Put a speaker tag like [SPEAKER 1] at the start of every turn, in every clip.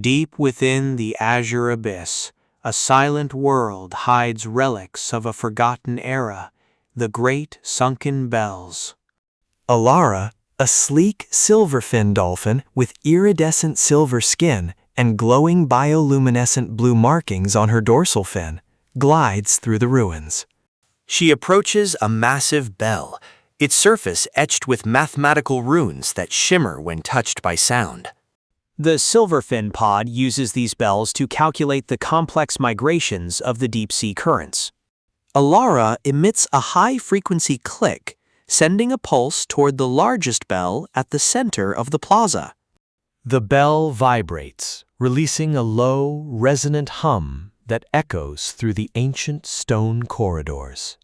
[SPEAKER 1] Deep within the azure abyss, a silent world hides relics of a forgotten era, the great sunken bells.
[SPEAKER 2] Alara, a sleek silverfin dolphin with iridescent silver skin and glowing bioluminescent blue markings on her dorsal fin, glides through the ruins.
[SPEAKER 3] She approaches a massive bell, its surface etched with mathematical runes that shimmer when touched by sound.
[SPEAKER 1] The silverfin pod uses these bells to calculate the complex migrations of the deep-sea currents. Alara emits a high-frequency click, sending a pulse toward the largest bell at the center of the plaza.
[SPEAKER 2] The bell vibrates, releasing a low, resonant hum that echoes through the ancient stone corridors.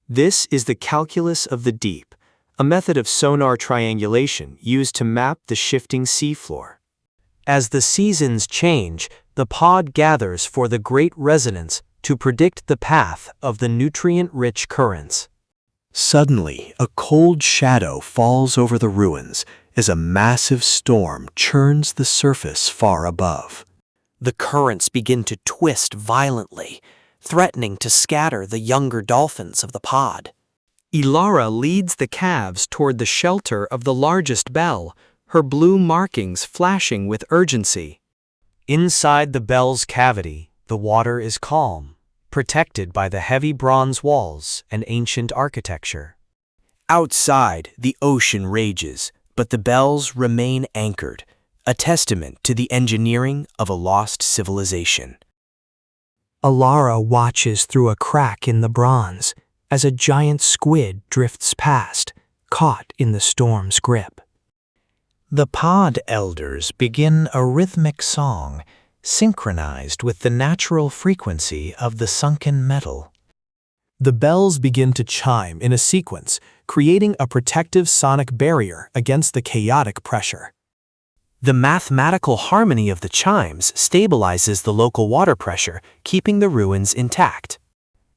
[SPEAKER 1] This is the calculus of the deep, a method of sonar triangulation used to map the shifting seafloor. As the seasons change, the pod gathers for the great resonance to predict the path of the nutrient-rich currents.
[SPEAKER 2] Suddenly, a cold shadow falls over the ruins as a massive storm churns the surface far above.
[SPEAKER 3] The currents begin to twist violently, threatening to scatter the younger dolphins of the pod.
[SPEAKER 1] Alara leads the calves toward the shelter of the largest bell, her blue markings flashing with urgency. Inside the bell's cavity, the water is calm, protected by the heavy bronze walls and ancient architecture.
[SPEAKER 3] Outside, the ocean rages, but the bells remain anchored, a testament to the engineering of a lost civilization.
[SPEAKER 1] Alara watches through a crack in the bronze as a giant squid drifts past, caught in the storm's grip.
[SPEAKER 2] The pod elders begin a rhythmic song, synchronized with the natural frequency of the sunken metal.
[SPEAKER 1] The bells begin to chime in a sequence, creating a protective sonic barrier against the chaotic pressure.
[SPEAKER 3] The mathematical harmony of the chimes stabilizes the local water pressure, keeping the ruins intact.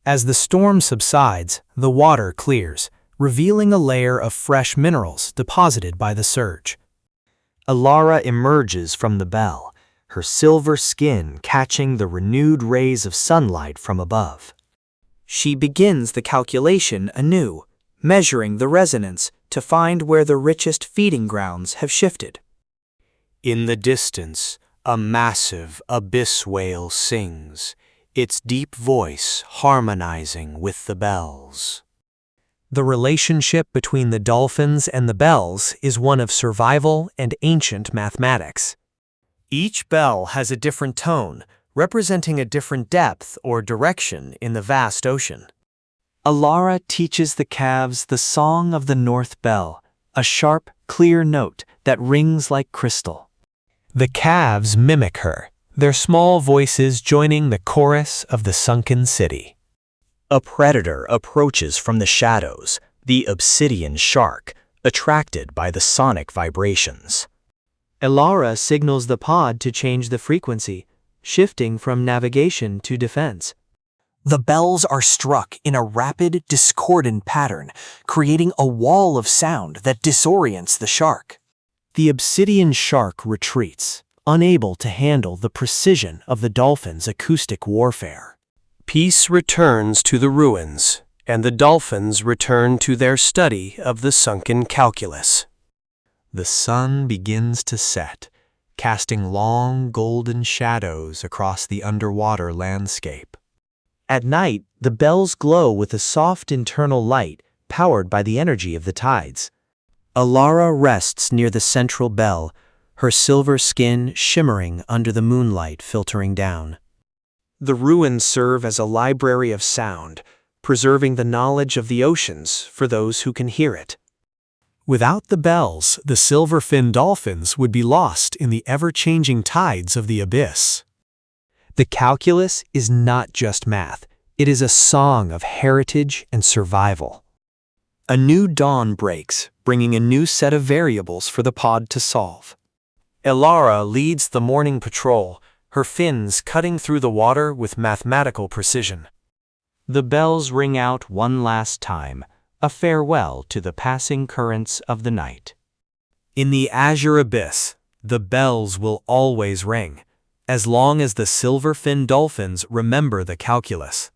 [SPEAKER 1] As the storm subsides, the water clears, revealing a layer of fresh minerals deposited by the surge.
[SPEAKER 3] Alara emerges from the bell, her silver skin catching the renewed rays of sunlight from above.
[SPEAKER 1] She begins the calculation anew, measuring the resonance to find where the richest feeding grounds have shifted.
[SPEAKER 3] In the distance, a massive abyss whale sings, its deep voice harmonizing with the bells.
[SPEAKER 1] The relationship between the dolphins and the bells is one of survival and ancient mathematics.
[SPEAKER 3] Each bell has a different tone, representing a different depth or direction in the vast ocean.
[SPEAKER 1] Alara teaches the calves the song of the North Bell, a sharp, clear note that rings like crystal. The calves mimic her, their small voices joining the chorus of the sunken city.
[SPEAKER 3] A predator approaches from the shadows, the obsidian shark, attracted by the sonic vibrations.
[SPEAKER 1] Alara signals the pod to change the frequency, shifting from navigation to defense.
[SPEAKER 3] The bells are struck in a rapid, discordant pattern, creating a wall of sound that disorients the shark.
[SPEAKER 1] The obsidian shark retreats, unable to handle the precision of the dolphin's acoustic warfare. Peace returns to the ruins, and the dolphins return to their study of the sunken calculus.
[SPEAKER 2] The sun begins to set, casting long golden shadows across the underwater landscape.
[SPEAKER 1] At night, the bells glow with a soft internal light powered by the energy of the tides.
[SPEAKER 3] Alara rests near the central bell, her silver skin shimmering under the moonlight filtering down.
[SPEAKER 1] The ruins serve as a library of sound, preserving the knowledge of the oceans for those who can hear it.
[SPEAKER 2] Without the bells, the silverfin dolphins would be lost in the ever-changing tides of the abyss.
[SPEAKER 1] The calculus is not just math, it is a song of heritage and survival. A new dawn breaks, bringing a new set of variables for the pod to solve. Alara leads the morning patrol, her fins cutting through the water with mathematical precision. The bells ring out one last time, a farewell to the passing currents of the night.
[SPEAKER 3] In the azure abyss,
[SPEAKER 1] The bells will always ring, as long as the silverfin dolphins remember the calculus.